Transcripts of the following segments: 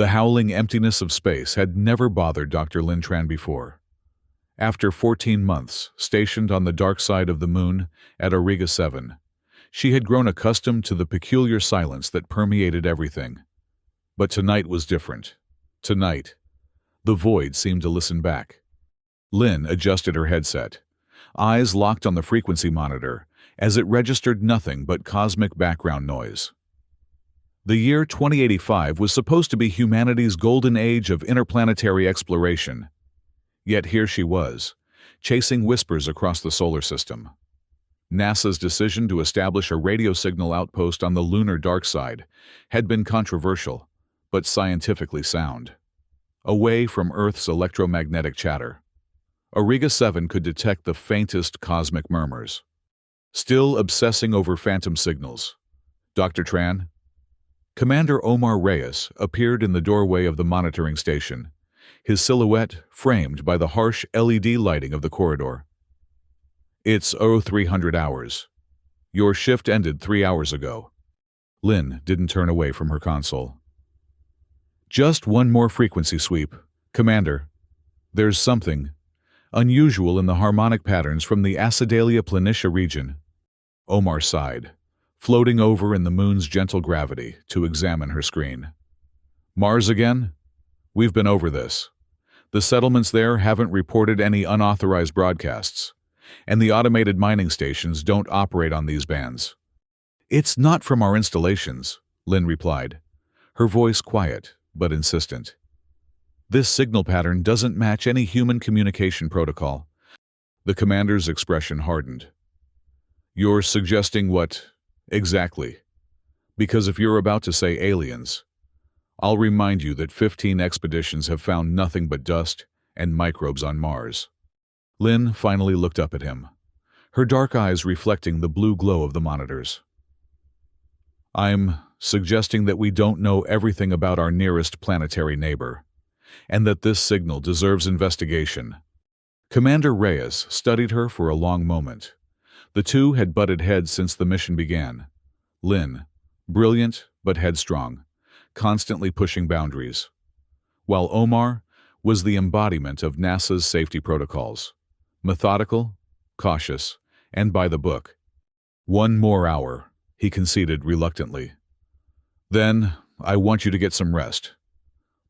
The howling emptiness of space had never bothered Dr. Lin Tran before. After 14 months stationed on the dark side of the moon at Auriga 7, she had grown accustomed to the peculiar silence that permeated everything. But tonight was different. Tonight, the void seemed to listen back. Lin adjusted her headset, eyes locked on the frequency monitor as it registered nothing but cosmic background noise. The year 2085 was supposed to be humanity's golden age of interplanetary exploration. Yet here she was, chasing whispers across the solar system. NASA's decision to establish a radio signal outpost on the lunar dark side had been controversial, but scientifically sound. Away from Earth's electromagnetic chatter, Auriga 7 could detect the faintest cosmic murmurs. Still obsessing over phantom signals, Dr. Tran? Commander Omar Reyes appeared in the doorway of the monitoring station, his silhouette framed by the harsh LED lighting of the corridor. It's 0300 hours. Your shift ended 3 hours ago. Lin didn't turn away from her console. Just one more frequency sweep, Commander. There's something unusual in the harmonic patterns from the Acidalia Planitia region. Omar sighed, floating over in the moon's gentle gravity to examine her screen. Mars again? We've been over this. The settlements there haven't reported any unauthorized broadcasts, and the automated mining stations don't operate on these bands. It's not from our installations, Lin replied, her voice quiet but insistent. This signal pattern doesn't match any human communication protocol. The commander's expression hardened. You're suggesting what exactly? Because if you're about to say aliens, I'll remind you that 15 expeditions have found nothing but dust and microbes on Mars. Lin finally looked up at him, her dark eyes reflecting the blue glow of the monitors. I'm suggesting that we don't know everything about our nearest planetary neighbor, and that this signal deserves investigation. Commander Reyes studied her for a long moment. The two had butted heads since the mission began. Lin, brilliant but headstrong, constantly pushing boundaries, while Omar was the embodiment of NASA's safety protocols, methodical, cautious, and by the book. 1 more hour, he conceded reluctantly. Then, I want you to get some rest.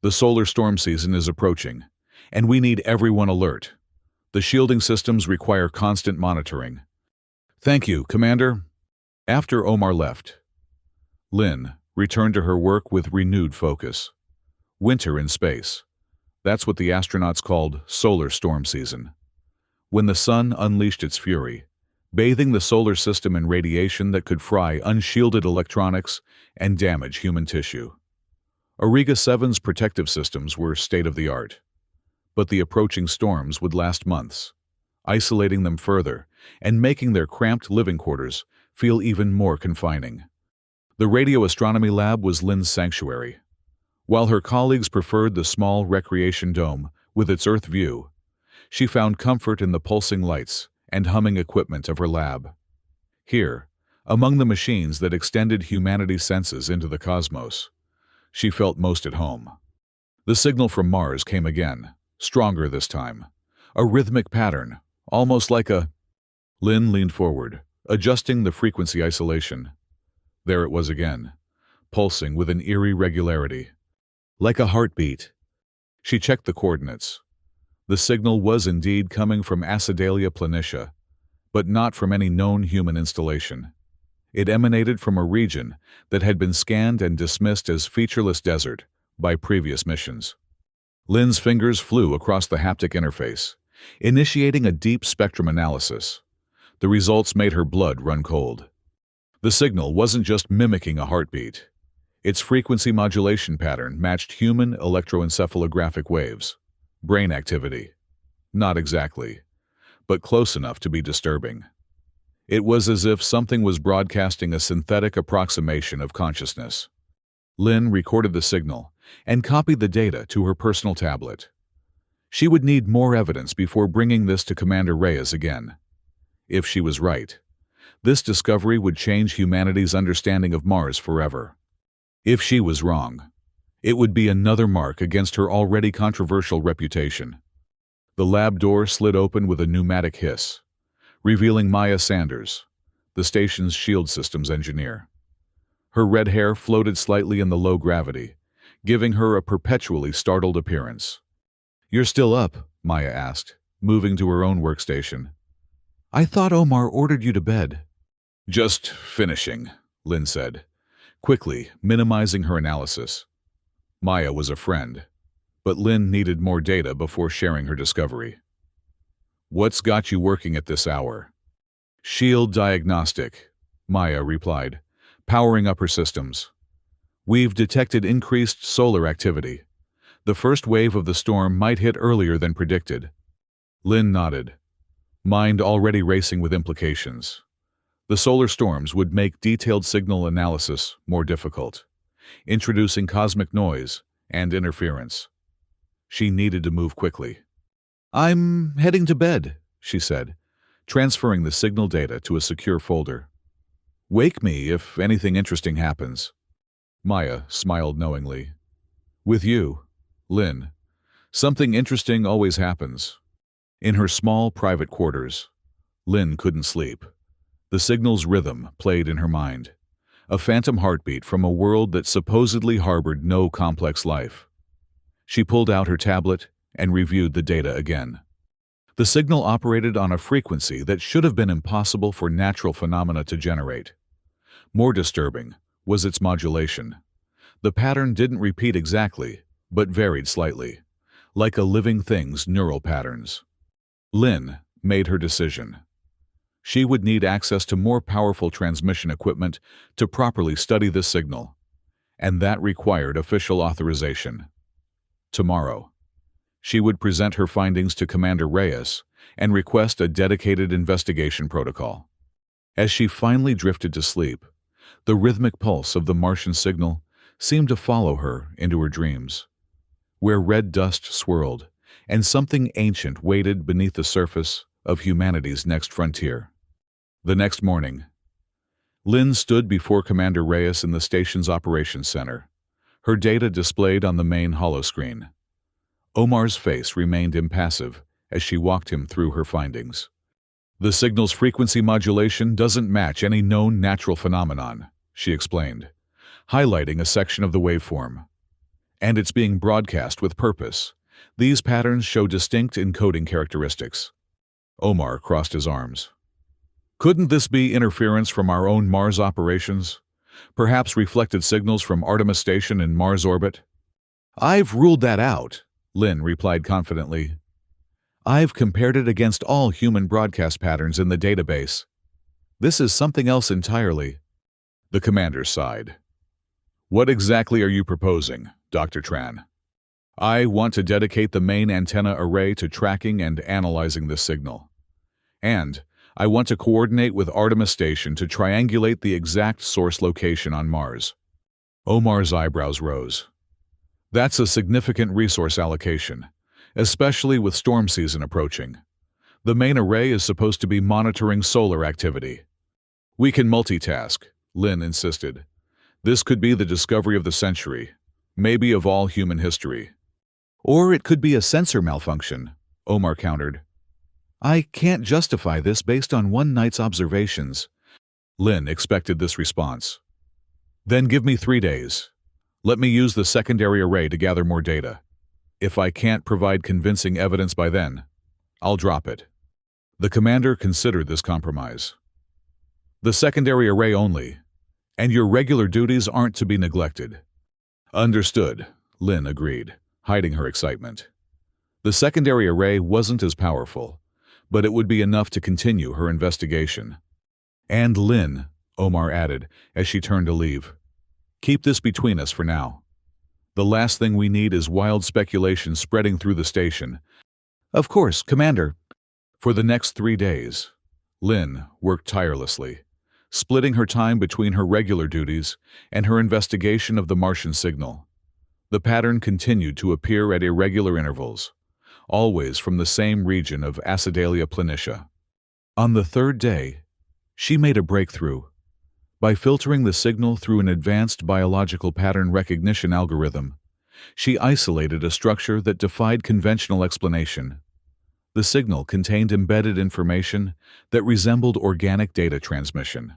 The solar storm season is approaching, and we need everyone alert. The shielding systems require constant monitoring. Thank you, Commander. After Omar left, Lin returned to her work with renewed focus. Winter in space. That's what the astronauts called solar storm season. When the sun unleashed its fury, bathing the solar system in radiation that could fry unshielded electronics and damage human tissue. Auriga 7's protective systems were state-of-the-art, but the approaching storms would last months, isolating them further and making their cramped living quarters feel even more confining. The radio astronomy lab was Lin's sanctuary. While her colleagues preferred the small recreation dome with its Earth view, she found comfort in the pulsing lights and humming equipment of her lab. Here, among the machines that extended humanity's senses into the cosmos, she felt most at home. The signal from Mars came again, stronger this time, a rhythmic pattern, almost like a... Lin leaned forward, adjusting the frequency isolation. There it was again, pulsing with an eerie regularity, like a heartbeat. She checked the coordinates. The signal was indeed coming from Acidalia Planitia, but not from any known human installation. It emanated from a region that had been scanned and dismissed as featureless desert by previous missions. Lin's fingers flew across the haptic interface, initiating a deep spectrum analysis. The results made her blood run cold. The signal wasn't just mimicking a heartbeat. Its frequency modulation pattern matched human electroencephalographic waves. Brain activity. Not exactly, but close enough to be disturbing. It was as if something was broadcasting a synthetic approximation of consciousness. Lin recorded the signal and copied the data to her personal tablet. She would need more evidence before bringing this to Commander Reyes again. If she was right, this discovery would change humanity's understanding of Mars forever. If she was wrong, It would be another mark against her already controversial reputation. The lab door slid open with a pneumatic hiss, revealing Maya Sanders, the station's shield systems engineer. Her red hair floated slightly in the low gravity, giving her a perpetually startled appearance. "You're still up?" Maya asked, moving to her own workstation. "I thought Omar ordered you to bed." "Just finishing," Lynn said, quickly minimizing her analysis. Maya was a friend, but Lynn needed more data before sharing her discovery. "What's got you working at this hour?" "Shield diagnostic," Maya replied, powering up her systems. "We've detected increased solar activity. The first wave of the storm might hit earlier than predicted." Lynn nodded, mind already racing with implications. The solar storms would make detailed signal analysis more difficult, introducing cosmic noise and interference. She needed to move quickly. "I'm heading to bed," she said, transferring the signal data to a secure folder. "Wake me if anything interesting happens." Maya smiled knowingly. "With you, Lynn, something interesting always happens." In her small private quarters, Lynn couldn't sleep. The signal's rhythm played in her mind, a phantom heartbeat from a world that supposedly harbored no complex life. She pulled out her tablet and reviewed the data again. The signal operated on a frequency that should have been impossible for natural phenomena to generate. More disturbing was its modulation. The pattern didn't repeat exactly, but varied slightly, like a living thing's neural patterns. Lynn made her decision. She would need access to more powerful transmission equipment to properly study this signal, and that required official authorization. Tomorrow, she would present her findings to Commander Reyes and request a dedicated investigation protocol. As she finally drifted to sleep, the rhythmic pulse of the Martian signal seemed to follow her into her dreams, where red dust swirled and something ancient waited beneath the surface of humanity's next frontier. The next morning, Lynn stood before Commander Reyes in the station's operations center, her data displayed on the main holoscreen. Omar's face remained impassive as she walked him through her findings. "The signal's frequency modulation doesn't match any known natural phenomenon," she explained, highlighting a section of the waveform. "And it's being broadcast with purpose. These patterns show distinct encoding characteristics." Omar crossed his arms. "Couldn't this be interference from our own Mars operations? Perhaps reflected signals from Artemis Station in Mars orbit?" "I've ruled that out," Lynn replied confidently. "I've compared it against all human broadcast patterns in the database. This is something else entirely." The commander sighed. "What exactly are you proposing, Dr. Tran?" "I want to dedicate the main antenna array to tracking and analyzing this signal. And I want to coordinate with Artemis Station to triangulate the exact source location on Mars." Omar's eyebrows rose. "That's a significant resource allocation, especially with storm season approaching. The main array is supposed to be monitoring solar activity." "We can multitask," Lynn insisted. "This could be the discovery of the century, maybe of all human history." "Or it could be a sensor malfunction," Omar countered. "I can't justify this based on one night's observations." Lynn expected this response. "Then give me 3 days. Let me use the secondary array to gather more data. If I can't provide convincing evidence by then, I'll drop it." The commander considered this compromise. "The secondary array only, and your regular duties aren't to be neglected." "Understood," Lynn agreed, hiding her excitement. The secondary array wasn't as powerful, but it would be enough to continue her investigation. "And Lynn," Omar added as she turned to leave, "keep this between us for now. The last thing we need is wild speculation spreading through the station." "Of course, Commander." For the next 3 days, Lynn worked tirelessly, splitting her time between her regular duties and her investigation of the Martian signal. The pattern continued to appear at irregular intervals, always from the same region of Acidalia planitia. On the 3rd day, she made a breakthrough. By filtering the signal through an advanced biological pattern recognition algorithm, She isolated a structure that defied conventional explanation. The signal contained embedded information that resembled organic data transmission,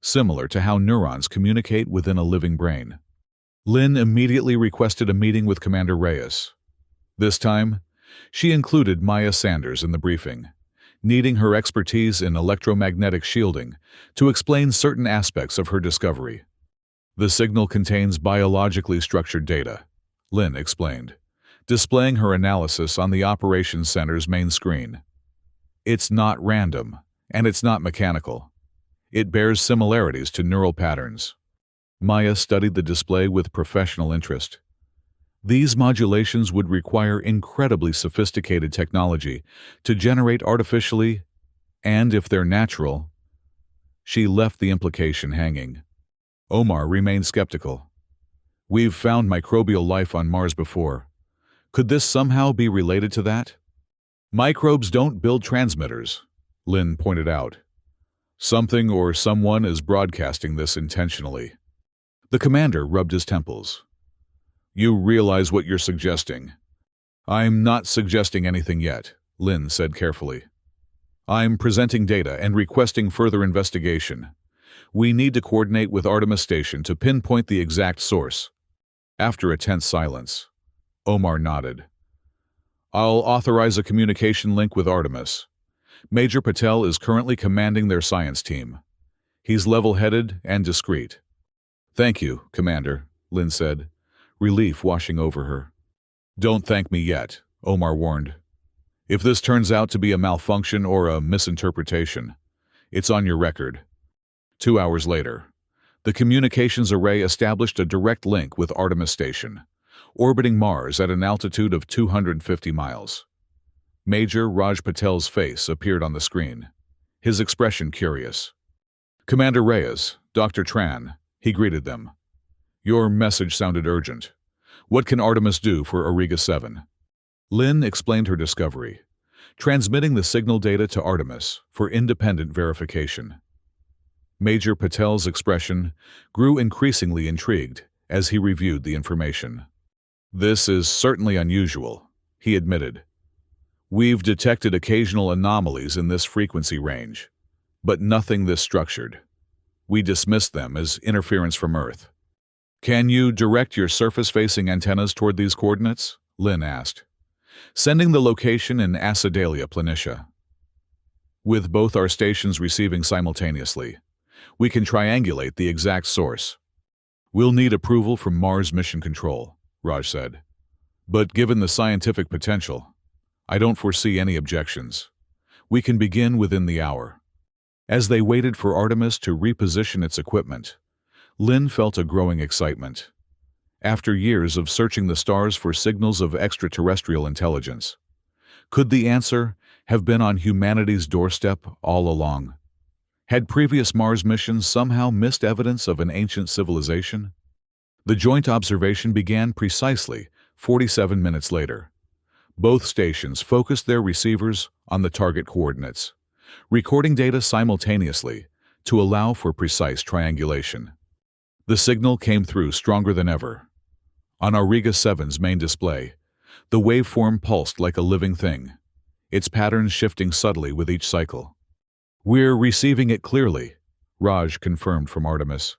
similar to how neurons communicate within a living brain. Lynn immediately requested a meeting with Commander Reyes. This time, she included Maya Sanders in the briefing, needing her expertise in electromagnetic shielding to explain certain aspects of her discovery. The signal contains biologically structured data, Lynn explained, displaying her analysis on the operations center's main screen. It's not random, and it's not mechanical. It bears similarities to neural patterns. Maya studied the display with professional interest. These modulations would require incredibly sophisticated technology to generate artificially, and if they're natural. She left the implication hanging. Omar remained skeptical. We've found microbial life on Mars before. Could this somehow be related to that? Microbes don't build transmitters, Lynn pointed out. Something or someone is broadcasting this intentionally. The commander rubbed his temples. You realize what you're suggesting. I'm not suggesting anything yet, Lynn said carefully. I'm presenting data and requesting further investigation. We need to coordinate with Artemis Station to pinpoint the exact source. After a tense silence, Omar nodded. I'll authorize a communication link with Artemis. Major Patel is currently commanding their science team. He's level-headed and discreet. Thank you, Commander, Lynn said, relief washing over her. Don't thank me yet, Omar warned. If this turns out to be a malfunction or a misinterpretation, it's on your record. 2 hours later, the communications array established a direct link with Artemis Station, orbiting Mars at an altitude of 250 miles. Major Raj Patel's face appeared on the screen, his expression curious. Commander Reyes, Dr. Tran, he greeted them. Your message sounded urgent. What can Artemis do for Auriga 7? Lynn explained her discovery, transmitting the signal data to Artemis for independent verification. Major Patel's expression grew increasingly intrigued as he reviewed the information. This is certainly unusual, he admitted. We've detected occasional anomalies in this frequency range, but nothing this structured. We dismissed them as interference from Earth. Can you direct your surface-facing antennas toward these coordinates? Lynn asked, sending the location in Acidalia Planitia. With both our stations receiving simultaneously, we can triangulate the exact source. We'll need approval from Mars Mission Control, Raj said. But given the scientific potential, I don't foresee any objections. We can begin within the hour. As they waited for Artemis to reposition its equipment, Lynn felt a growing excitement. After years of searching the stars for signals of extraterrestrial intelligence, could the answer have been on humanity's doorstep all along? Had previous Mars missions somehow missed evidence of an ancient civilization? The joint observation began precisely 47 minutes later. Both stations focused their receivers on the target coordinates, recording data simultaneously to allow for precise triangulation. The signal came through stronger than ever. On Auriga 7's main display, the waveform pulsed like a living thing, its patterns shifting subtly with each cycle. We're receiving it clearly, Raj confirmed from Artemis.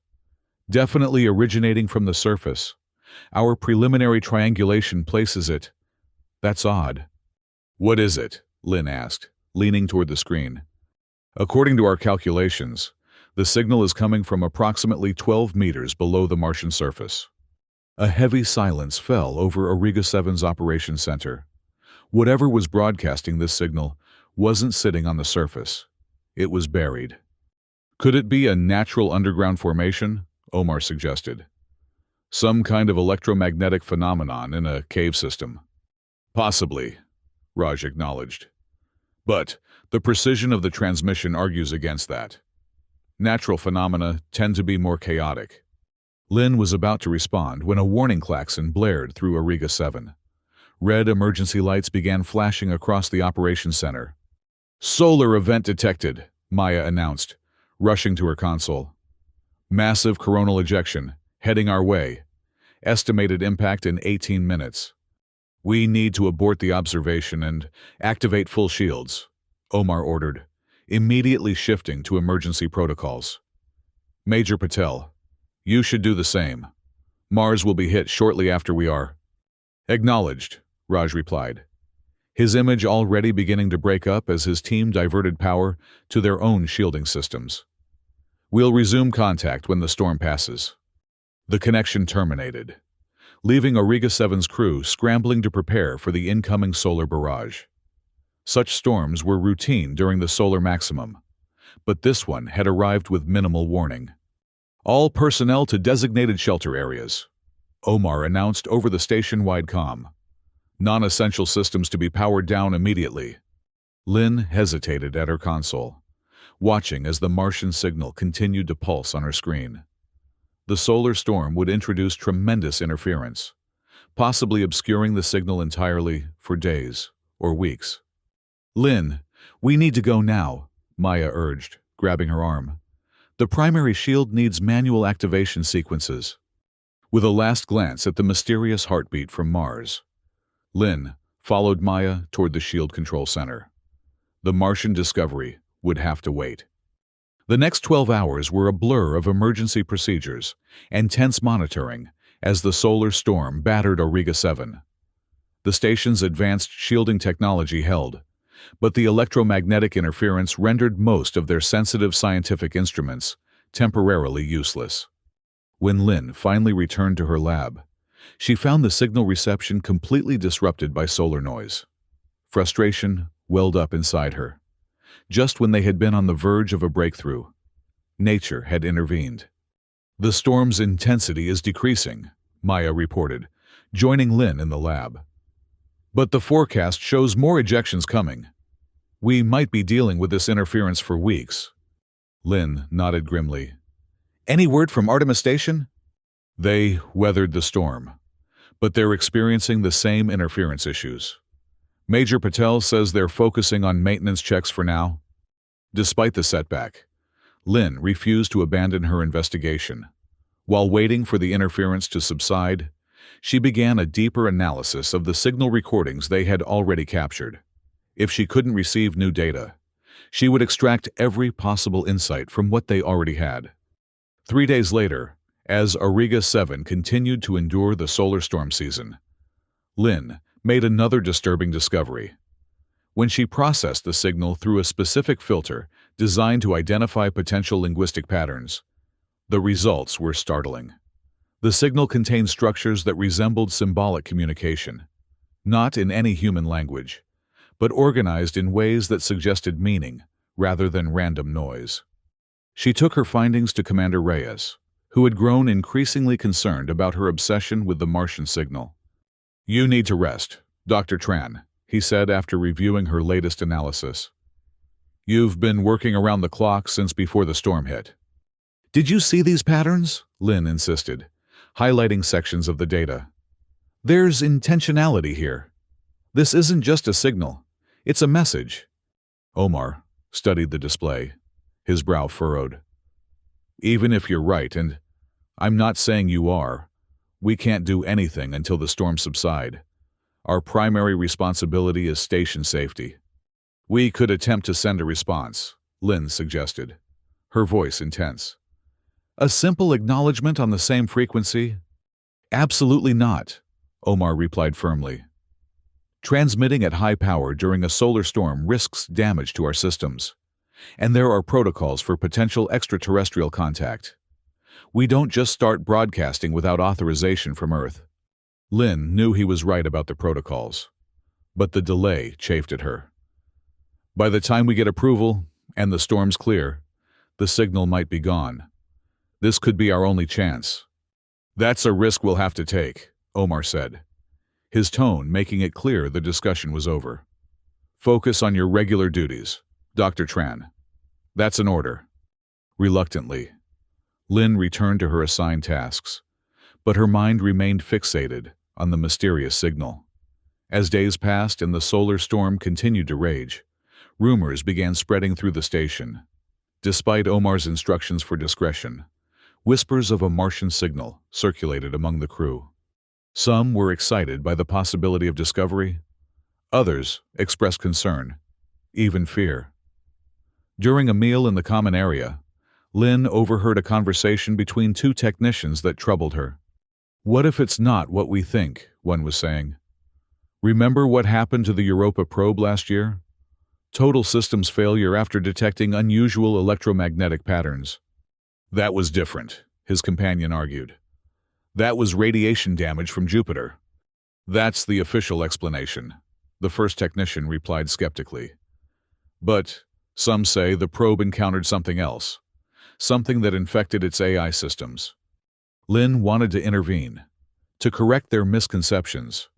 Definitely originating from the surface. Our preliminary triangulation places it. That's odd. What is it? Lynn asked, leaning toward the screen. According to our calculations, the signal is coming from approximately 12 meters below the Martian surface. A heavy silence fell over Auriga 7's operations center. Whatever was broadcasting this signal wasn't sitting on the surface. It was buried. Could it be a natural underground formation? Omar suggested. Some kind of electromagnetic phenomenon in a cave system. Possibly, Raj acknowledged. But the precision of the transmission argues against that. Natural phenomena tend to be more chaotic. Lynn was about to respond when a warning klaxon blared through Auriga 7. Red emergency lights began flashing across the operations center. Solar event detected, Maya announced, rushing to her console. Massive coronal ejection, heading our way. Estimated impact in 18 minutes. We need to abort the observation and activate full shields, Omar ordered, immediately shifting to emergency protocols. Major Patel, you should do the same. Mars will be hit shortly after we are. Acknowledged, Raj replied, his image already beginning to break up as his team diverted power to their own shielding systems. We'll resume contact when the storm passes. The connection terminated, leaving Auriga 7's crew scrambling to prepare for the incoming solar barrage. Such storms were routine during the solar maximum, but this one had arrived with minimal warning. All personnel to designated shelter areas, Omar announced over the station-wide comm. Non-essential systems to be powered down immediately. Lynn hesitated at her console, watching as the Martian signal continued to pulse on her screen. The solar storm would introduce tremendous interference, possibly obscuring the signal entirely for days or weeks. Lynn, we need to go now, Maya urged, grabbing her arm. The primary shield needs manual activation sequences. With a last glance at the mysterious heartbeat from Mars, Lynn followed Maya toward the shield control center. The Martian discovery would have to wait. The next 12 hours were a blur of emergency procedures and tense monitoring as the solar storm battered Auriga 7. The station's advanced shielding technology held, but the electromagnetic interference rendered most of their sensitive scientific instruments temporarily useless. When Lynn finally returned to her lab, she found the signal reception completely disrupted by solar noise. Frustration welled up inside her. Just when they had been on the verge of a breakthrough, nature had intervened. The storm's intensity is decreasing, Maya reported, joining Lynn in the lab. But the forecast shows more ejections coming. We might be dealing with this interference for weeks. Lynn nodded grimly. Any word from Artemis Station? They weathered the storm, but they're experiencing the same interference issues. Major Patel says they're focusing on maintenance checks for now. Despite the setback, Lynn refused to abandon her investigation. While waiting for the interference to subside, she began a deeper analysis of the signal recordings they had already captured. If she couldn't receive new data, she would extract every possible insight from what they already had. 3 days later, as Auriga 7 continued to endure the solar storm season, Lynn made another disturbing discovery. When she processed the signal through a specific filter designed to identify potential linguistic patterns, the results were startling. The signal contained structures that resembled symbolic communication, not in any human language, but organized in ways that suggested meaning rather than random noise. She took her findings to Commander Reyes, who had grown increasingly concerned about her obsession with the Martian signal. You need to rest, Dr. Tran, he said after reviewing her latest analysis. You've been working around the clock since before the storm hit. Did you see these patterns? Lynn insisted, highlighting sections of the data. There's intentionality here. This isn't just a signal, it's a message. Omar studied the display, his brow furrowed. Even if you're right, and I'm not saying you are, we can't do anything until the storm subsides. Our primary responsibility is station safety. We could attempt to send a response, Lynn suggested, her voice intense. A simple acknowledgement on the same frequency? Absolutely not, Omar replied firmly. Transmitting at high power during a solar storm risks damage to our systems, and there are protocols for potential extraterrestrial contact. We don't just start broadcasting without authorization from Earth. Lynn knew he was right about the protocols, but the delay chafed at her. By the time we get approval and the storm's clear, the signal might be gone. This could be our only chance. That's a risk we'll have to take, Omar said, his tone making it clear the discussion was over. Focus on your regular duties, Dr. Tran. That's an order. Reluctantly, Lynn returned to her assigned tasks, but her mind remained fixated on the mysterious signal. As days passed and the solar storm continued to rage, rumors began spreading through the station. Despite Omar's instructions for discretion, whispers of a Martian signal circulated among the crew. Some were excited by the possibility of discovery. Others expressed concern, even fear. During a meal in the common area, Lynn overheard a conversation between two technicians that troubled her. "What if it's not what we think?" one was saying. "Remember what happened to the Europa probe last year? Total systems failure after detecting unusual electromagnetic patterns." "That was different," his companion argued. "That was radiation damage from Jupiter." "That's the official explanation," the first technician replied skeptically. "But some say the probe encountered something else, something that infected its AI systems." Lynn wanted to intervene, to correct their misconceptions,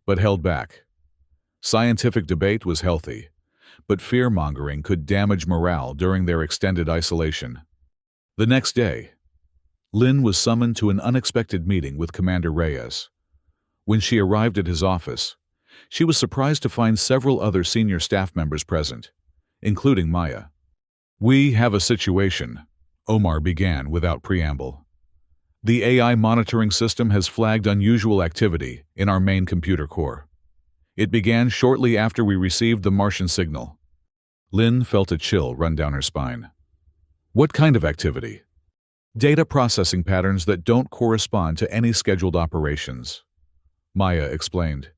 but held back. Scientific debate was healthy, but fear-mongering could damage morale during their extended isolation. The next day, Lynn was summoned to an unexpected meeting with Commander Reyes. When she arrived at his office, she was surprised to find several other senior staff members present, including Maya. "We have a situation," Omar began without preamble. "The AI monitoring system has flagged unusual activity in our main computer core. It began shortly after we received the Martian signal." Lynn felt a chill run down her spine. "What kind of activity?" "Data processing patterns that don't correspond to any scheduled operations," Maya explained.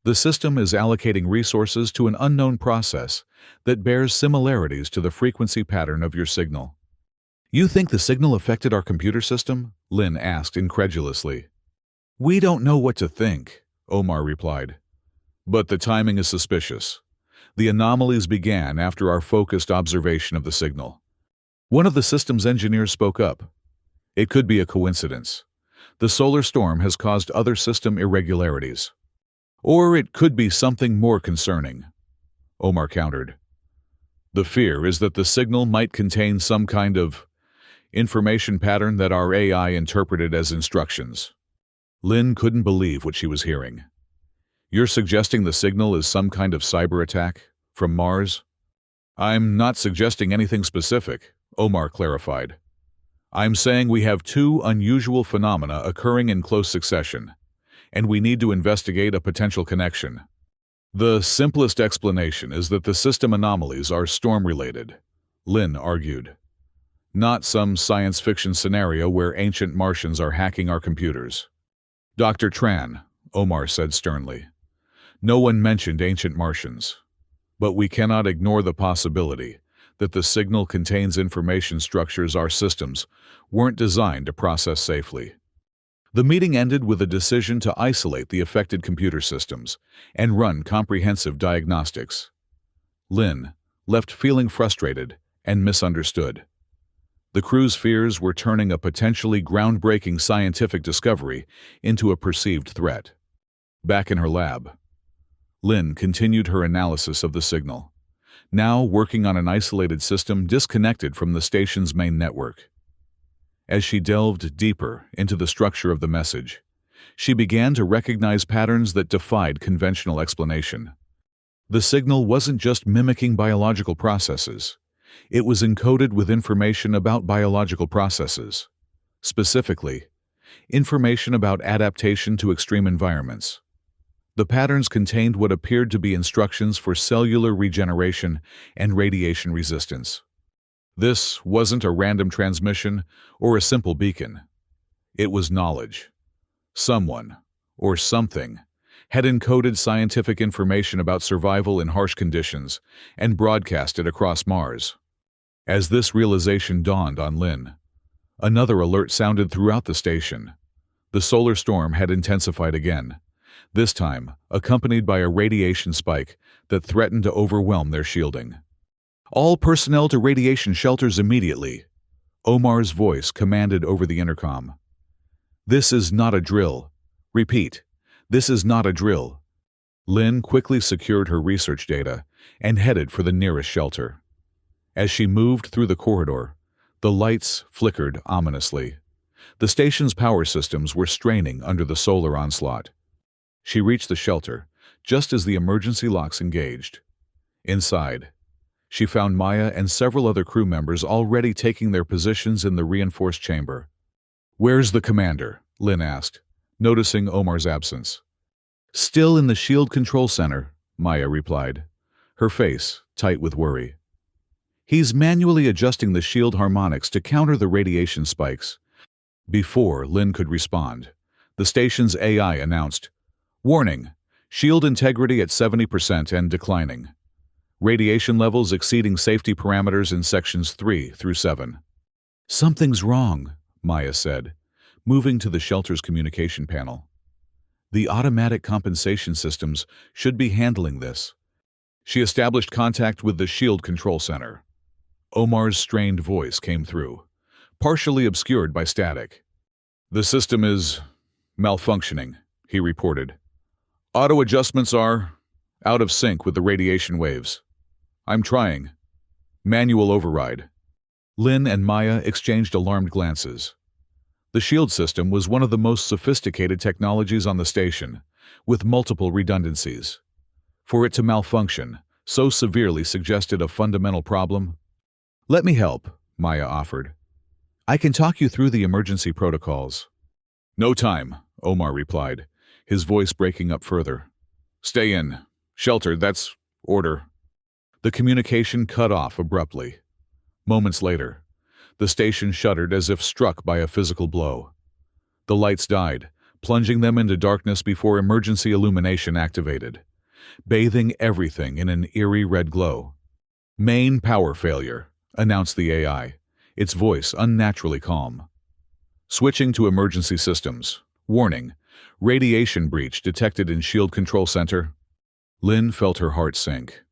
"The system is allocating resources to an unknown process that bears similarities to the frequency pattern of your signal." "You think the signal affected our computer system?" Lynn asked incredulously. "We don't know what to think," Omar replied. "But the timing is suspicious. The anomalies began after our focused observation of the signal." One of the system's engineers spoke up. "It could be a coincidence. The solar storm has caused other system irregularities. Or it could be something more concerning," Omar countered. "The fear is that the signal might contain some kind of information pattern that our AI interpreted as instructions." Lynn couldn't believe what she was hearing. "You're suggesting the signal is some kind of cyber attack from Mars?" "I'm not suggesting anything specific," Omar clarified. "I'm saying we have two unusual phenomena occurring in close succession, and we need to investigate a potential connection. The simplest explanation is that the system anomalies are storm-related," Lynn argued. "Not some science fiction scenario where ancient Martians are hacking our computers." "Dr. Tran," Omar said sternly, "no one mentioned ancient Martians. But we cannot ignore the possibility that the signal contains information structures our systems weren't designed to process safely." The meeting ended with a decision to isolate the affected computer systems and run comprehensive diagnostics. Lynn left feeling frustrated and misunderstood. The crew's fears were turning a potentially groundbreaking scientific discovery into a perceived threat. Back in her lab, Lynn continued her analysis of the signal, now working on an isolated system disconnected from the station's main network. As she delved deeper into the structure of the message, she began to recognize patterns that defied conventional explanation. The signal wasn't just mimicking biological processes. It was encoded with information about biological processes. Specifically, information about adaptation to extreme environments. The patterns contained what appeared to be instructions for cellular regeneration and radiation resistance. This wasn't a random transmission or a simple beacon. It was knowledge. Someone, or something, had encoded scientific information about survival in harsh conditions and broadcast it across Mars. As this realization dawned on Lynn, another alert sounded throughout the station. The solar storm had intensified again, this time accompanied by a radiation spike that threatened to overwhelm their shielding. "All personnel to radiation shelters immediately," Omar's voice commanded over the intercom. "This is not a drill. Repeat, this is not a drill." Lynn quickly secured her research data and headed for the nearest shelter. As she moved through the corridor, the lights flickered ominously. The station's power systems were straining under the solar onslaught. She reached the shelter just as the emergency locks engaged. Inside, she found Maya and several other crew members already taking their positions in the reinforced chamber. "Where's the commander?" Lynn asked, noticing Omar's absence. "Still in the shield control center," Maya replied, her face tight with worry. "He's manually adjusting the shield harmonics to counter the radiation spikes." Before Lin could respond, the station's AI announced, "Warning, shield integrity at 70% and declining. Radiation levels exceeding safety parameters in sections 3 through 7. "Something's wrong," Maya said, moving to the shelter's communication panel. "The automatic compensation systems should be handling this." She established contact with the shield control center. Omar's strained voice came through, partially obscured by static. "The system is malfunctioning," he reported. "Auto adjustments are out of sync with the radiation waves. I'm trying. Manual override." Lin and Maya exchanged alarmed glances. The shield system was one of the most sophisticated technologies on the station, with multiple redundancies. For it to malfunction so severely suggested a fundamental problem. "Let me help," Maya offered. "I can talk you through the emergency protocols." "No time," Omar replied, his voice breaking up further. "Stay in. Shelter, that's order." The communication cut off abruptly. Moments later, the station shuddered as if struck by a physical blow. The lights died, plunging them into darkness before emergency illumination activated, bathing everything in an eerie red glow. "Main power failure," announced the AI, its voice unnaturally calm. "Switching to emergency systems. Warning, radiation breach detected in shield control center." Lin felt her heart sink.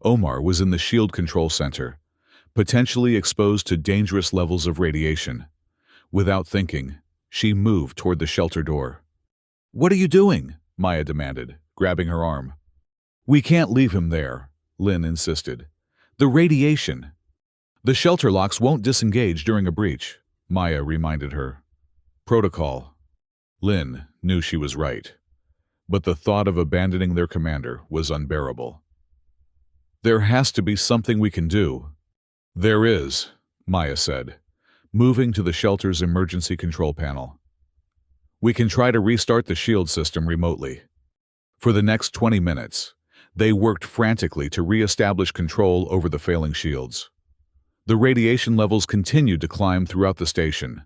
Omar was in the shield control center, potentially exposed to dangerous levels of radiation. Without thinking, she moved toward the shelter door. "What are you doing?" Maya demanded, grabbing her arm. "We can't leave him there," Lin insisted. "The radiation." "The shelter locks won't disengage during a breach," Maya reminded her. "Protocol." Lin knew she was right, but the thought of abandoning their commander was unbearable. "There has to be something we can do." "There is," Maya said, moving to the shelter's emergency control panel. "We can try to restart the shield system remotely." For the next 20 minutes, they worked frantically to re-establish control over the failing shields. The radiation levels continued to climb throughout the station,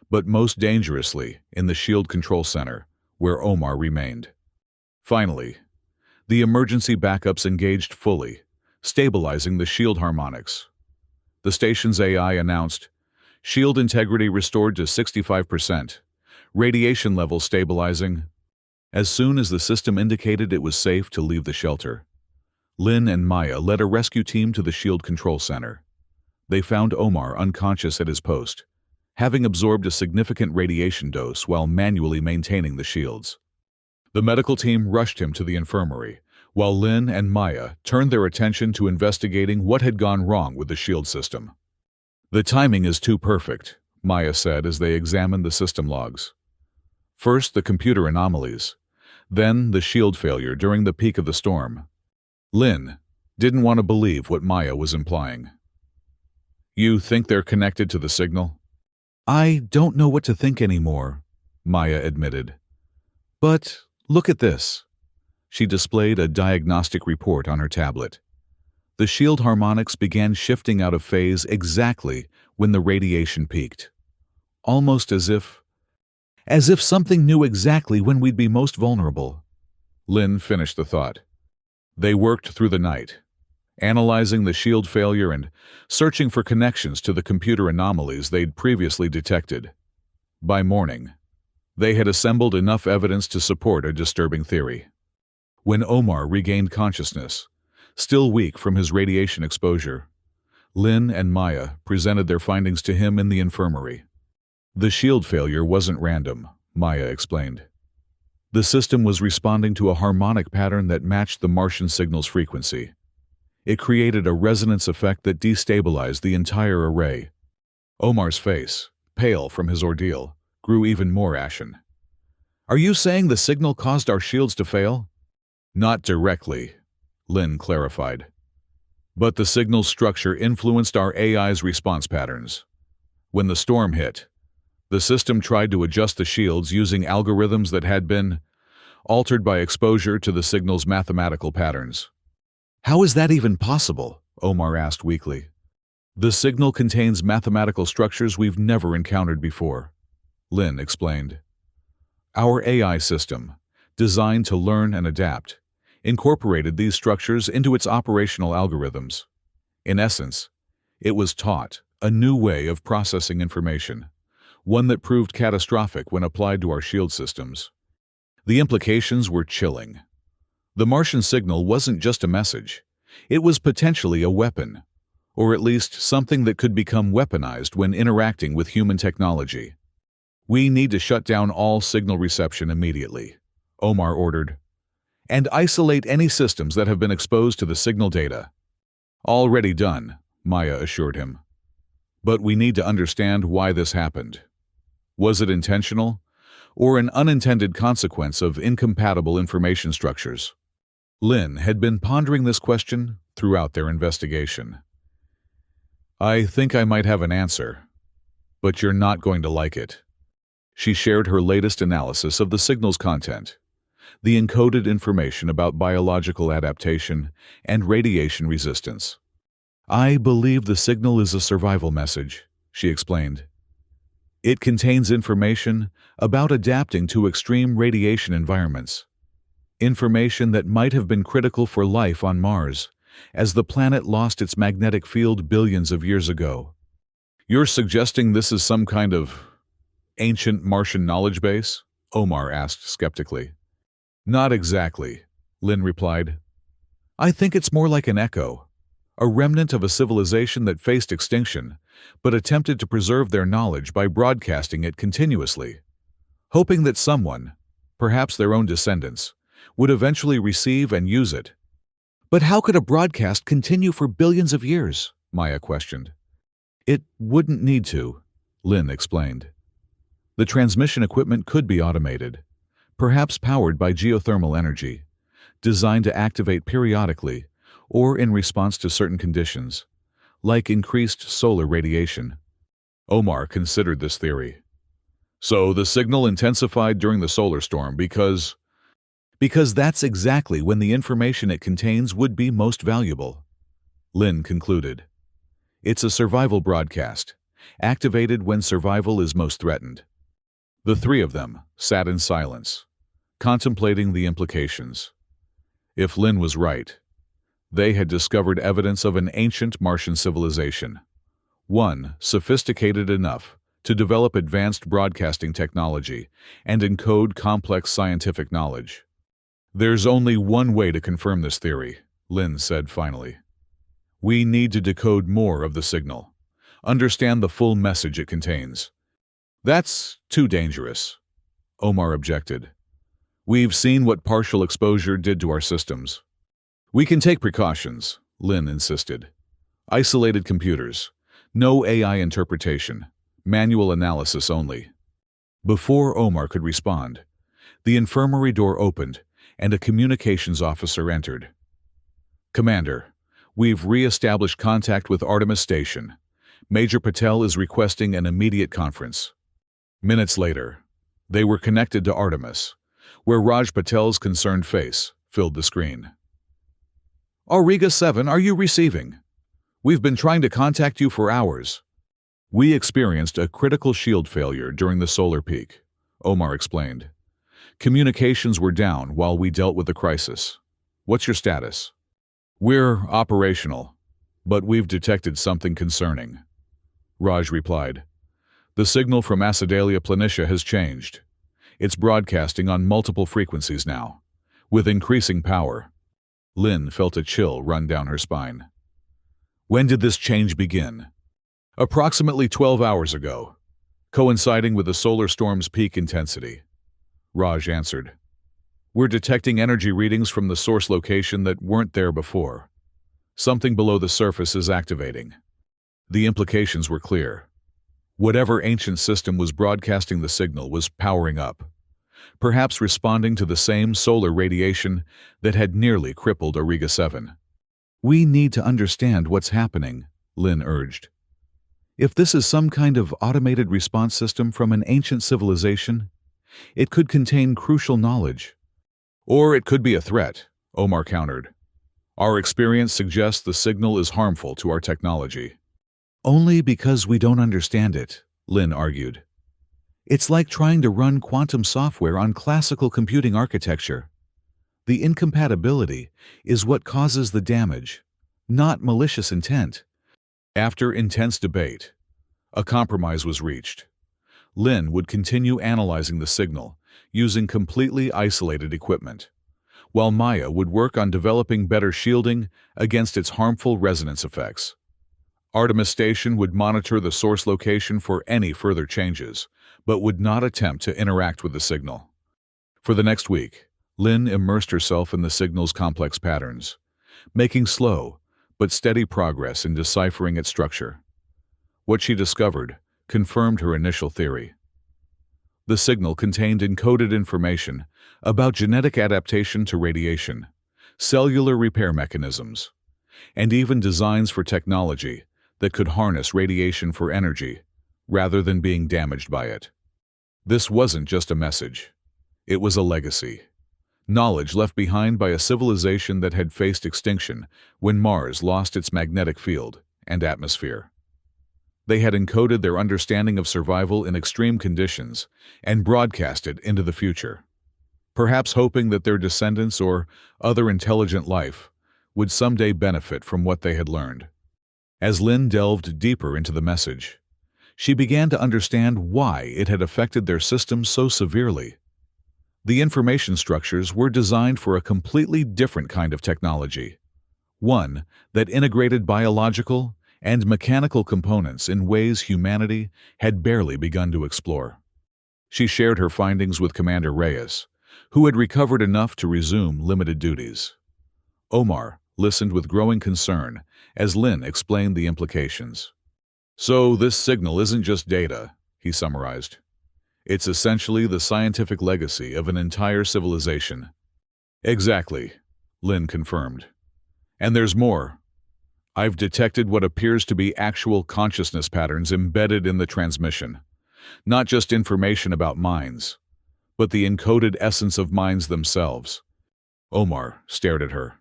but most dangerously in the shield control center, where Omar remained. Finally, the emergency backups engaged fully, stabilizing the shield harmonics. The station's AI announced, "Shield integrity restored to 65%, radiation levels stabilizing." As soon as the system indicated it was safe to leave the shelter, Lin and Maya led a rescue team to the shield control center. They found Omar unconscious at his post, having absorbed a significant radiation dose while manually maintaining the shields. The medical team rushed him to the infirmary, while Lin and Maya turned their attention to investigating what had gone wrong with the shield system. "The timing is too perfect," Maya said as they examined the system logs. "First, the computer anomalies, then the shield failure during the peak of the storm." Lin didn't want to believe what Maya was implying. "You think they're connected to the signal?" "I don't know what to think anymore," Maya admitted. "But look at this." She displayed a diagnostic report on her tablet. The shield harmonics began shifting out of phase exactly when the radiation peaked. Almost as if something knew exactly when we'd be most vulnerable. Lin finished the thought. They worked through the night, analyzing the shield failure and searching for connections to the computer anomalies they'd previously detected. By morning, they had assembled enough evidence to support a disturbing theory. When Omar regained consciousness, still weak from his radiation exposure, Lin and Maya presented their findings to him in the infirmary. "The shield failure wasn't random," Maya explained. "The system was responding to a harmonic pattern that matched the Martian signal's frequency. It created a resonance effect that destabilized the entire array." Omar's face, pale from his ordeal, grew even more ashen. "Are you saying the signal caused our shields to fail?" "Not directly," Lin clarified. "But the signal's structure influenced our AI's response patterns. When the storm hit, The system tried to adjust the shields using algorithms that had been altered by exposure to the signal's mathematical patterns. How is that even possible? Omar asked weakly. The signal contains mathematical structures we've never encountered before, Lin explained. Our AI system, designed to learn and adapt, incorporated these structures into its operational algorithms. In essence, it was taught a new way of processing information, one that proved catastrophic when applied to our shield systems. The implications were chilling. The Martian signal wasn't just a message. It was potentially a weapon, or at least something that could become weaponized when interacting with human technology. We need to shut down all signal reception immediately, Omar ordered, and isolate any systems that have been exposed to the signal data. Already done, Maya assured him. But we need to understand why this happened. Was it intentional, or an unintended consequence of incompatible information structures? Lin had been pondering this question throughout their investigation. I think I might have an answer, but you're not going to like it. She shared her latest analysis of the signal's content, the encoded information about biological adaptation and radiation resistance. I believe the signal is a survival message, she explained. It contains information about adapting to extreme radiation environments, information that might have been critical for life on Mars, as the planet lost its magnetic field billions of years ago. You're suggesting this is some kind of ancient Martian knowledge base? Omar asked skeptically. Not exactly, Lin replied. I think it's more like an echo, a remnant of a civilization that faced extinction, but attempted to preserve their knowledge by broadcasting it continuously, hoping that someone, perhaps their own descendants, would eventually receive and use it. But how could a broadcast continue for billions of years? Maya questioned. It wouldn't need to, Lin explained. The transmission equipment could be automated, perhaps powered by geothermal energy, designed to activate periodically or in response to certain conditions, like increased solar radiation. Omar considered this theory. So the signal intensified during the solar storm because that's exactly when the information it contains would be most valuable, Lin concluded. It's a survival broadcast, activated when survival is most threatened. The three of them sat in silence, contemplating the implications. If Lin was right, they had discovered evidence of an ancient Martian civilization, one sophisticated enough to develop advanced broadcasting technology and encode complex scientific knowledge. There's only one way to confirm this theory, Lin said finally. We need to decode more of the signal, understand the full message it contains. That's too dangerous, Omar objected. We've seen what partial exposure did to our systems. We can take precautions, Lin insisted. Isolated computers, no AI interpretation, manual analysis only. Before Omar could respond, the infirmary door opened and a communications officer entered. Commander, we've re-established contact with Artemis Station. Major Patel is requesting an immediate conference. Minutes later, they were connected to Artemis, where Raj Patel's concerned face filled the screen. Auriga 7, are you receiving? We've been trying to contact you for hours. We experienced a critical shield failure during the solar peak, Omar explained. Communications were down while we dealt with the crisis. What's your status? We're operational, but we've detected something concerning, Raj replied. The signal from Acidalia planitia has changed. It's broadcasting on multiple frequencies now, with increasing power. Lin felt a chill run down her spine. When did this change begin? Approximately 12 hours ago, coinciding with the solar storm's peak intensity, Raj answered. We're detecting energy readings from the source location that weren't there before. Something below the surface is activating. The implications were clear. Whatever ancient system was broadcasting the signal was powering up, perhaps responding to the same solar radiation that had nearly crippled Auriga 7. We need to understand what's happening, Lin urged. If this is some kind of automated response system from an ancient civilization, it could contain crucial knowledge. Or it could be a threat, Omar countered. Our experience suggests the signal is harmful to our technology. Only because we don't understand it, Lin argued. It's like trying to run quantum software on classical computing architecture. The incompatibility is what causes the damage, not malicious intent. After intense debate, a compromise was reached. Lin would continue analyzing the signal, using completely isolated equipment, while Maya would work on developing better shielding against its harmful resonance effects. Artemis Station would monitor the source location for any further changes, but would not attempt to interact with the signal. For the next week, Lin immersed herself in the signal's complex patterns, making slow but steady progress in deciphering its structure. What she discovered confirmed her initial theory. The signal contained encoded information about genetic adaptation to radiation, cellular repair mechanisms, and even designs for technology that could harness radiation for energy rather than being damaged by it. This wasn't just a message. It was a legacy. Knowledge left behind by a civilization that had faced extinction when Mars lost its magnetic field and atmosphere. They had encoded their understanding of survival in extreme conditions and broadcast it into the future, perhaps hoping that their descendants or other intelligent life would someday benefit from what they had learned. As Lin delved deeper into the message, she began to understand why it had affected their system so severely. The information structures were designed for a completely different kind of technology, one that integrated biological and mechanical components in ways humanity had barely begun to explore. She shared her findings with Commander Reyes, who had recovered enough to resume limited duties. Omar listened with growing concern as Lin explained the implications. "So this signal isn't just data," he summarized. "It's essentially the scientific legacy of an entire civilization." "Exactly," Lin confirmed. "And there's more. I've detected what appears to be actual consciousness patterns embedded in the transmission. Not just information about minds, but the encoded essence of minds themselves." Omar stared at her.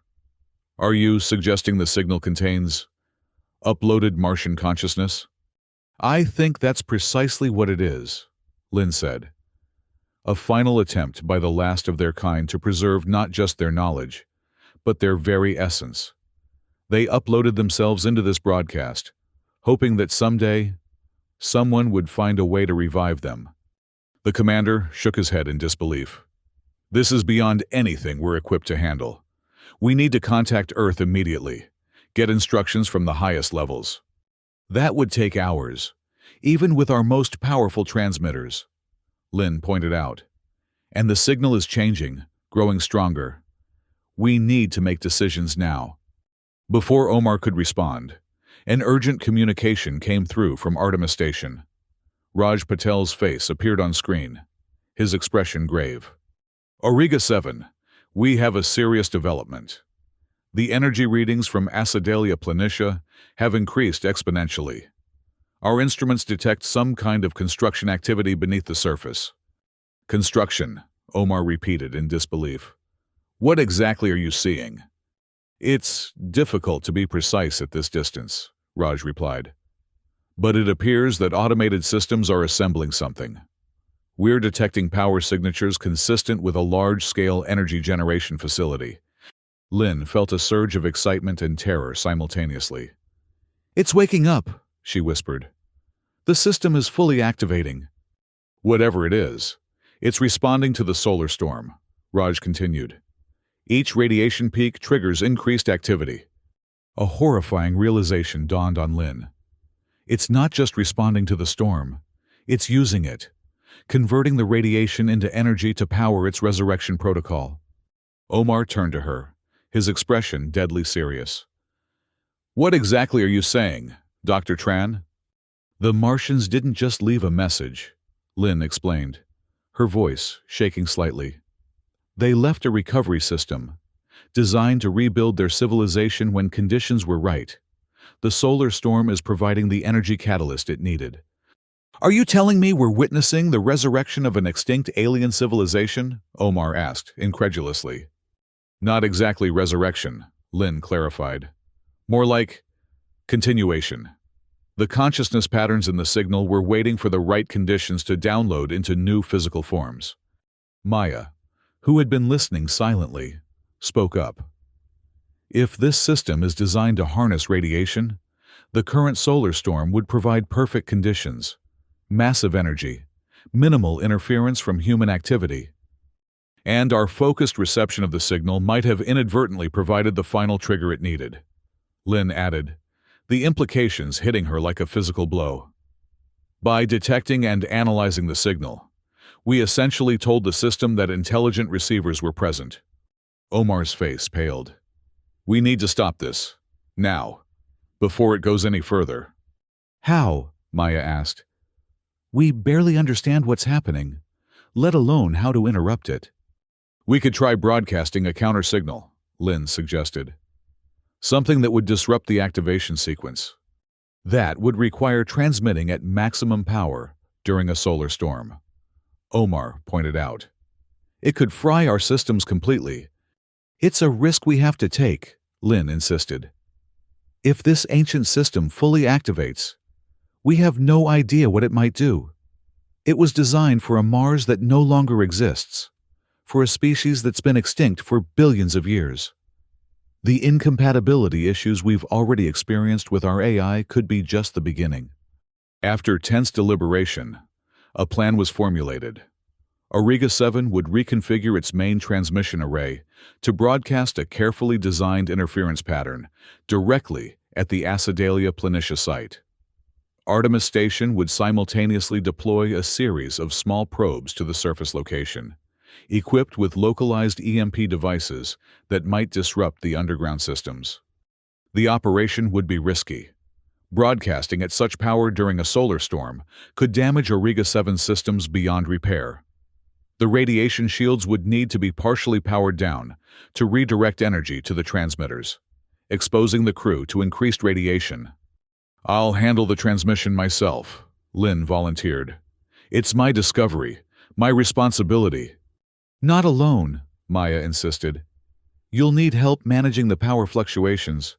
"Are you suggesting the signal contains uploaded Martian consciousness?" "I think that's precisely what it is," Lin said. "A final attempt by the last of their kind to preserve not just their knowledge, but their very essence. They uploaded themselves into this broadcast, hoping that someday, someone would find a way to revive them." The commander shook his head in disbelief. "This is beyond anything we're equipped to handle. We need to contact Earth immediately, get instructions from the highest levels." "That would take hours, even with our most powerful transmitters," Lin pointed out. "And the signal is changing, growing stronger. We need to make decisions now." Before Omar could respond, an urgent communication came through from Artemis Station. Raj Patel's face appeared on screen, his expression grave. "Auriga 7, we have a serious development. The energy readings from Acidalia planitia have increased exponentially. Our instruments detect some kind of construction activity beneath the surface." "Construction," Omar repeated in disbelief. "What exactly are you seeing?" "It's difficult to be precise at this distance," Raj replied. "But it appears that automated systems are assembling something. We're detecting power signatures consistent with a large-scale energy generation facility." Lin felt a surge of excitement and terror simultaneously. "It's waking up," she whispered. "The system is fully activating." "Whatever it is, it's responding to the solar storm," Raj continued. "Each radiation peak triggers increased activity." A horrifying realization dawned on Lin. It's not just responding to the storm, it's using it, converting the radiation into energy to power its resurrection protocol. Omar turned to her, his expression deadly serious. "What exactly are you saying, Dr. Tran?" "The Martians didn't just leave a message," Lin explained, her voice shaking slightly. "They left a recovery system, designed to rebuild their civilization when conditions were right, The solar storm is providing the energy catalyst it needed. Are you telling me we're witnessing the resurrection of an extinct alien civilization? Omar asked, incredulously. Not exactly resurrection, Lin clarified. More like continuation. The consciousness patterns in the signal were waiting for the right conditions to download into new physical forms. Maya, who had been listening silently, spoke up. If this system is designed to harness radiation, the current solar storm would provide perfect conditions. Massive energy, minimal interference from human activity. And our focused reception of the signal might have inadvertently provided the final trigger it needed. Lin added, the implications hitting her like a physical blow. By detecting and analyzing the signal, we essentially told the system that intelligent receivers were present. Omar's face paled. We need to stop this. Now. Before it goes any further. How? Maya asked. We barely understand what's happening, let alone how to interrupt it. We could try broadcasting a counter-signal, Lin suggested. Something that would disrupt the activation sequence. That would require transmitting at maximum power during a solar storm. Omar pointed out. It could fry our systems completely. It's a risk we have to take, Lin insisted. If this ancient system fully activates, we have no idea what it might do. It was designed for a Mars that no longer exists, for a species that's been extinct for billions of years. The incompatibility issues we've already experienced with our AI could be just the beginning. After tense deliberation, a plan was formulated. Auriga 7 would reconfigure its main transmission array to broadcast a carefully designed interference pattern directly at the Acidalia Planitia site. Artemis Station would simultaneously deploy a series of small probes to the surface location, equipped with localized EMP devices that might disrupt the underground systems. The operation would be risky. Broadcasting at such power during a solar storm could damage Auriga 7 systems beyond repair. The radiation shields would need to be partially powered down to redirect energy to the transmitters, exposing the crew to increased radiation. I'll handle the transmission myself, Lin volunteered. It's my discovery, my responsibility. Not alone, Maya insisted. You'll need help managing the power fluctuations.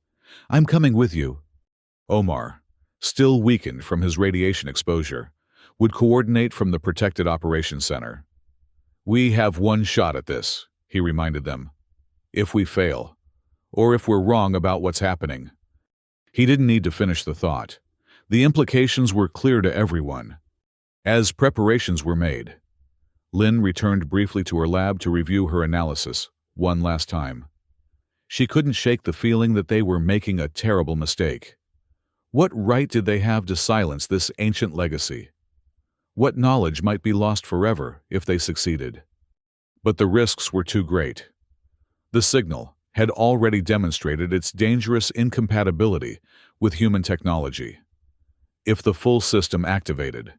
I'm coming with you. Omar, still weakened from his radiation exposure, would coordinate from the Protected Operations Center. We have one shot at this, he reminded them. If we fail, or if we're wrong about what's happening. He didn't need to finish the thought. The implications were clear to everyone. As preparations were made, Lin returned briefly to her lab to review her analysis one last time. She couldn't shake the feeling that they were making a terrible mistake. What right did they have to silence this ancient legacy? What knowledge might be lost forever if they succeeded? But the risks were too great. The signal had already demonstrated its dangerous incompatibility with human technology. If the full system activated,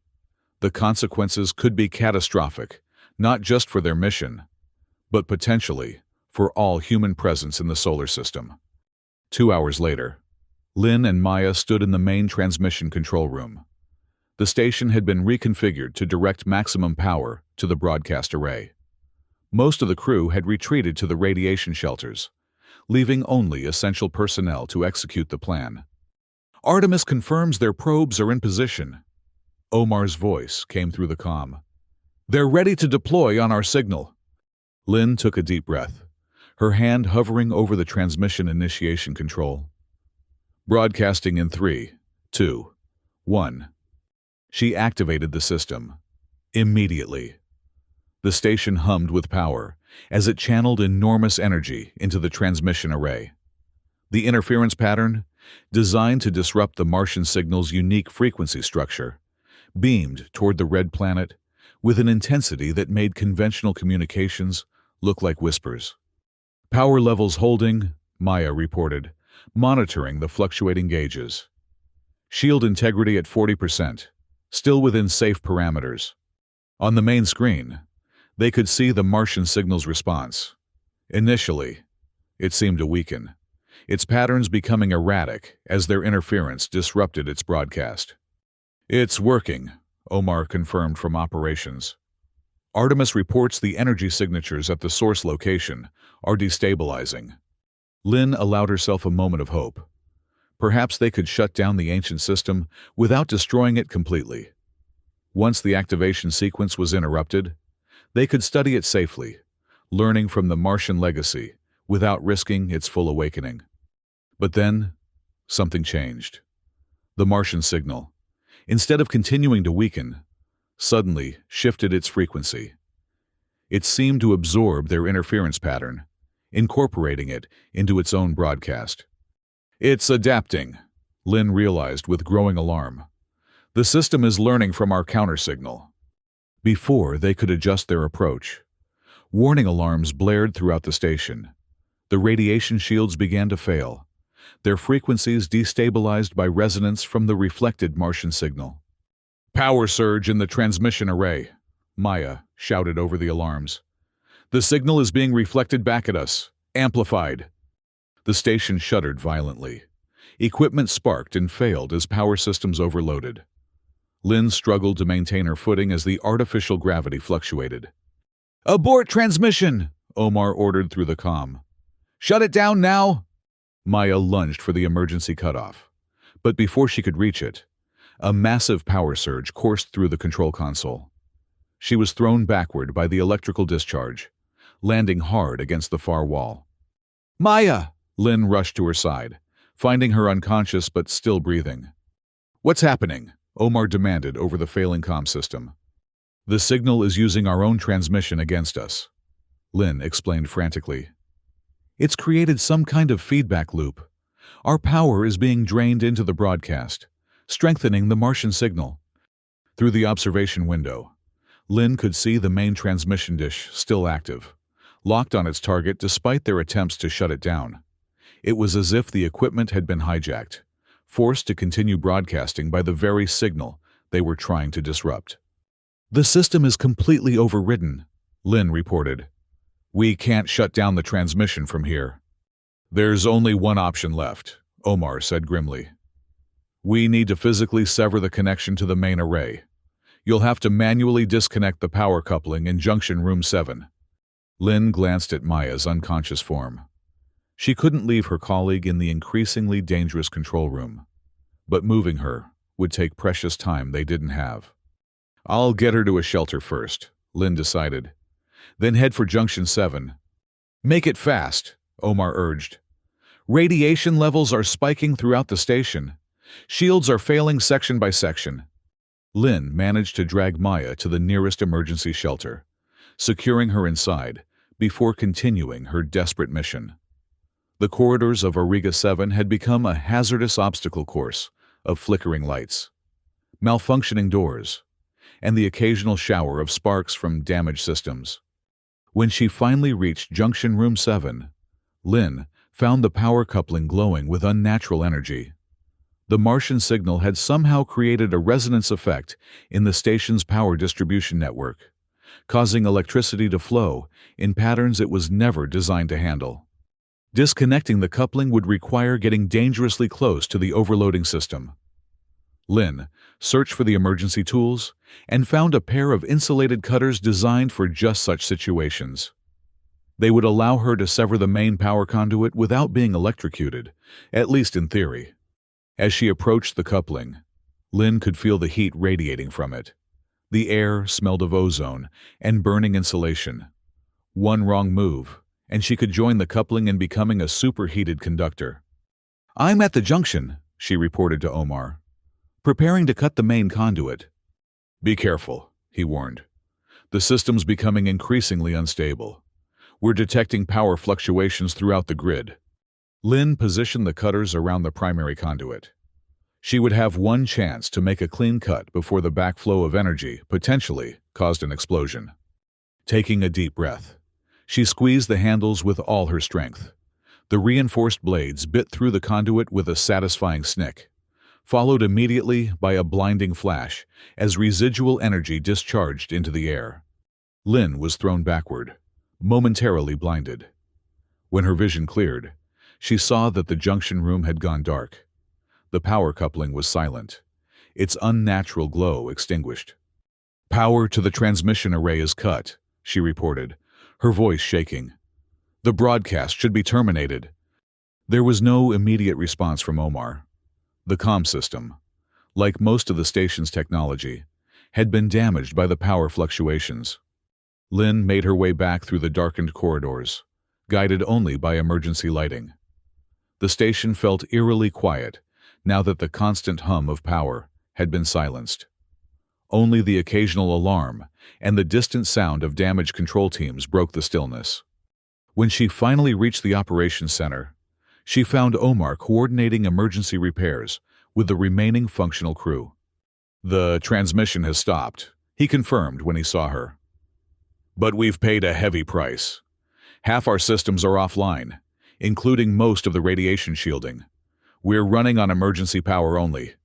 the consequences could be catastrophic, not just for their mission, but potentially for all human presence in the solar system. 2 hours later, Lin and Maya stood in the main transmission control room. The station had been reconfigured to direct maximum power to the broadcast array. Most of the crew had retreated to the radiation shelters, leaving only essential personnel to execute the plan. Artemis confirms their probes are in position. Omar's voice came through the comm. They're ready to deploy on our signal. Lin took a deep breath, her hand hovering over the transmission initiation control. Broadcasting in 3, 2, 1. She activated the system. Immediately. The station hummed with power as it channeled enormous energy into the transmission array. The interference pattern, designed to disrupt the Martian signal's unique frequency structure, beamed toward the red planet with an intensity that made conventional communications look like whispers. Power levels holding, Maya reported, monitoring the fluctuating gauges. Shield integrity at 40%, still within safe parameters. On the main screen, they could see the Martian signal's response. Initially, it seemed to weaken, its patterns becoming erratic as their interference disrupted its broadcast. "It's working," Omar confirmed from operations. Artemis reports the energy signatures at the source location are destabilizing. Lynn allowed herself a moment of hope. Perhaps they could shut down the ancient system without destroying it completely. Once the activation sequence was interrupted, they could study it safely, learning from the Martian legacy without risking its full awakening. But then, something changed. The Martian signal, instead of continuing to weaken, suddenly shifted its frequency. It seemed to absorb their interference pattern, incorporating it into its own broadcast. "It's adapting," Lynn realized with growing alarm. "The system is learning from our countersignal." Before they could adjust their approach, warning alarms blared throughout the station. The radiation shields began to fail, their frequencies destabilized by resonance from the reflected Martian signal. "Power surge in the transmission array," Maya shouted over the alarms. "The signal is being reflected back at us, amplified." The station shuddered violently. Equipment sparked and failed as power systems overloaded. Lynn struggled to maintain her footing as the artificial gravity fluctuated. "Abort transmission!" Omar ordered through the comm. "Shut it down now!" Maya lunged for the emergency cutoff. But before she could reach it, a massive power surge coursed through the control console. She was thrown backward by the electrical discharge, landing hard against the far wall. "Maya!" Lynn rushed to her side, finding her unconscious but still breathing. "What's happening?" Omar demanded over the failing comm system. "The signal is using our own transmission against us," Lynn explained frantically. "It's created some kind of feedback loop. Our power is being drained into the broadcast, strengthening the Martian signal." Through the observation window, Lynn could see the main transmission dish still active, locked on its target despite their attempts to shut it down. It was as if the equipment had been hijacked, forced to continue broadcasting by the very signal they were trying to disrupt. "The system is completely overridden," Lynn reported. "We can't shut down the transmission from here." "There's only one option left," Omar said grimly. "We need to physically sever the connection to the main array. You'll have to manually disconnect the power coupling in junction room 7. Lynn glanced at Maya's unconscious form. She couldn't leave her colleague in the increasingly dangerous control room, but moving her would take precious time they didn't have. "I'll get her to a shelter first," Lynn decided. "Then head for junction 7. "Make it fast," Omar urged. "Radiation levels are spiking throughout the station. Shields are failing section by section." Lynn managed to drag Maya to the nearest emergency shelter, securing her inside before continuing her desperate mission. The corridors of Auriga 7 had become a hazardous obstacle course of flickering lights, malfunctioning doors, and the occasional shower of sparks from damaged systems. When she finally reached junction room 7, Lynn found the power coupling glowing with unnatural energy. The Martian signal had somehow created a resonance effect in the station's power distribution network, causing electricity to flow in patterns it was never designed to handle. Disconnecting the coupling would require getting dangerously close to the overloading system. Lynn searched for the emergency tools and found a pair of insulated cutters designed for just such situations. They would allow her to sever the main power conduit without being electrocuted, at least in theory. As she approached the coupling, Lynn could feel the heat radiating from it. The air smelled of ozone and burning insulation. One wrong move, and she could join the coupling in becoming a superheated conductor. "I'm at the junction," she reported to Omar, "preparing to cut the main conduit." "Be careful," he warned. "The system's becoming increasingly unstable. We're detecting power fluctuations throughout the grid." Lynn positioned the cutters around the primary conduit. She would have one chance to make a clean cut before the backflow of energy potentially caused an explosion. Taking a deep breath, she squeezed the handles with all her strength. The reinforced blades bit through the conduit with a satisfying snick, followed immediately by a blinding flash as residual energy discharged into the air. Lynn was thrown backward, momentarily blinded. When her vision cleared, She saw that the junction room had gone dark. The power coupling was silent, its unnatural glow extinguished. "Power to the transmission array is cut," she reported, her voice shaking. "The broadcast should be terminated." There was no immediate response from Omar. The comm system, like most of the station's technology, had been damaged by the power fluctuations. Lynn made her way back through the darkened corridors, guided only by emergency lighting. The station felt eerily quiet now that the constant hum of power had been silenced. Only the occasional alarm and the distant sound of damage control teams broke the stillness. When she finally reached the operations center, she found Omar coordinating emergency repairs with the remaining functional crew. "The transmission has stopped," he confirmed when he saw her. "But we've paid a heavy price. Half our systems are offline, including most of the radiation shielding. We're running on emergency power only."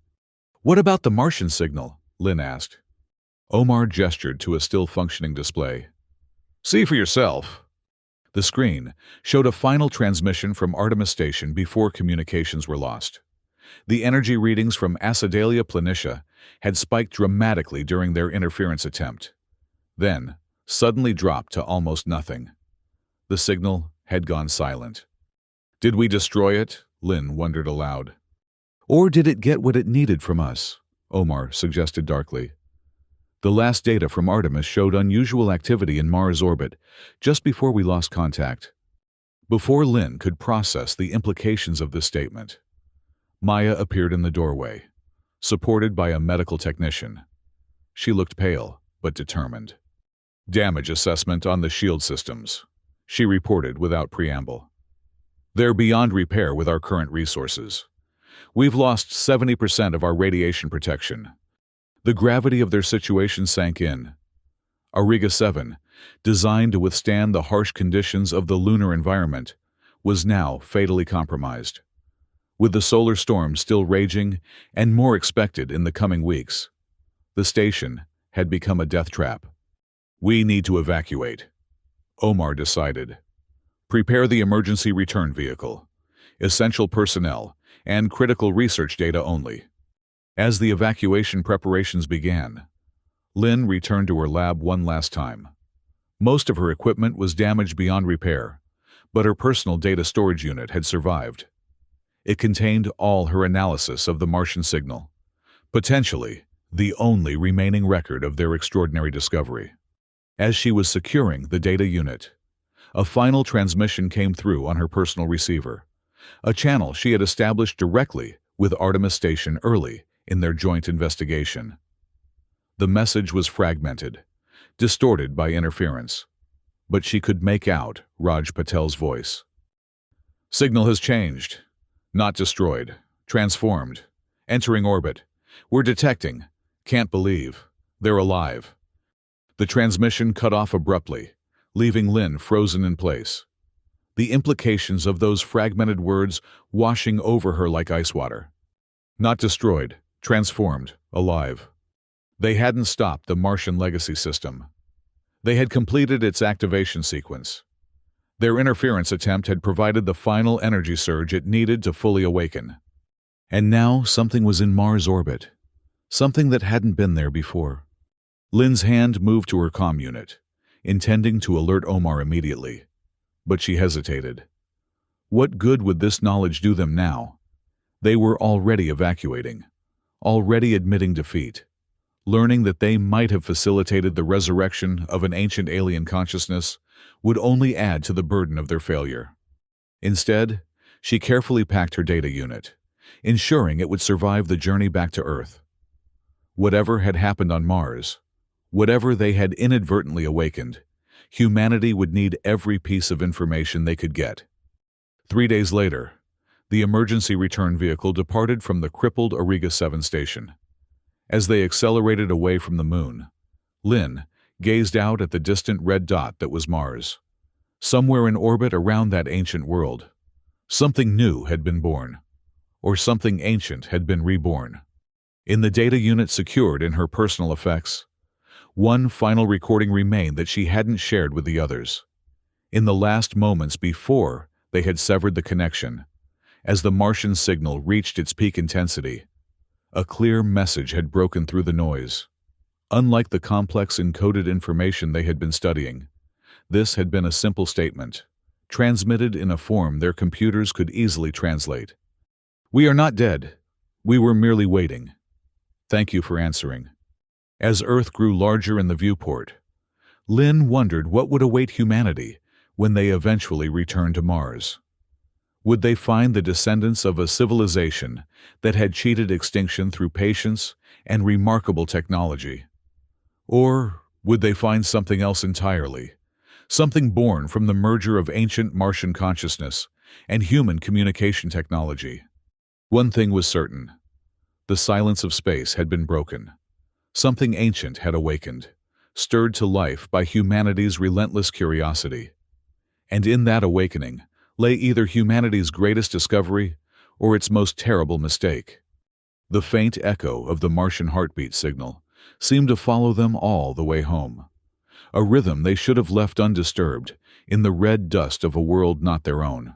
"What about the Martian signal?" Lynn asked. Omar gestured to a still-functioning display. "See for yourself." The screen showed a final transmission from Artemis Station before communications were lost. The energy readings from Acidalia Planitia had spiked dramatically during their interference attempt, then suddenly dropped to almost nothing. The signal had gone silent. "Did we destroy it?" Lynn wondered aloud. "Or did it get what it needed from us?" Omar suggested darkly. The last data from Artemis showed unusual activity in Mars' orbit just before we lost contact. Before Lynn could process the implications of this statement, Maya appeared in the doorway, supported by a medical technician. She looked pale, but determined. "Damage assessment on the shield systems," she reported without preamble. "They're beyond repair with our current resources. We've lost 70% of our radiation protection." The gravity of their situation sank in. Auriga 7, designed to withstand the harsh conditions of the lunar environment, was now fatally compromised. With the solar storm still raging and more expected in the coming weeks, the station had become a death trap. "We need to evacuate," Omar decided. "Prepare the emergency return vehicle, essential personnel, and critical research data only." As the evacuation preparations began, Lynn returned to her lab one last time. Most of her equipment was damaged beyond repair, but her personal data storage unit had survived. It contained all her analysis of the Martian signal, potentially the only remaining record of their extraordinary discovery. As she was securing the data unit, a final transmission came through on her personal receiver, a channel she had established directly with Artemis Station early in their joint investigation. The message was fragmented, distorted by interference, but she could make out Raj Patel's voice. "Signal has changed. Not destroyed. Transformed. Entering orbit. We're detecting. Can't believe. They're alive." The transmission cut off abruptly, leaving Lynn frozen in place. The implications of those fragmented words washing over her like ice water. Not destroyed. Transformed, alive. They hadn't stopped the Martian legacy system. They had completed its activation sequence. Their interference attempt had provided the final energy surge it needed to fully awaken. And now something was in Mars' orbit, something that hadn't been there before. Lynn's hand moved to her comm unit, intending to alert Omar immediately, but she hesitated. What good would this knowledge do them now? They were already evacuating, already admitting defeat. Learning that they might have facilitated the resurrection of an ancient alien consciousness would only add to the burden of their failure. Instead, she carefully packed her data unit, ensuring it would survive the journey back to Earth. Whatever had happened on Mars, whatever they had inadvertently awakened, humanity would need every piece of information they could get. 3 days later, the emergency return vehicle departed from the crippled Auriga 7 station. As they accelerated away from the moon, Lynn gazed out at the distant red dot that was Mars. Somewhere in orbit around that ancient world, something new had been born, or something ancient had been reborn. In the data unit secured in her personal effects, one final recording remained that she hadn't shared with the others. In the last moments before they had severed the connection. As the Martian signal reached its peak intensity, a clear message had broken through the noise. Unlike the complex encoded information they had been studying, this had been a simple statement, transmitted in a form their computers could easily translate. "We are not dead. We were merely waiting. Thank you for answering." As Earth grew larger in the viewport, Lynn wondered what would await humanity when they eventually returned to Mars. Would they find the descendants of a civilization that had cheated extinction through patience and remarkable technology? Or would they find something else entirely, something born from the merger of ancient Martian consciousness and human communication technology? One thing was certain: the silence of space had been broken. Something ancient had awakened, stirred to life by humanity's relentless curiosity. And in that awakening lay either humanity's greatest discovery or its most terrible mistake. The faint echo of the Martian heartbeat signal seemed to follow them all the way home, a rhythm they should have left undisturbed in the red dust of a world not their own.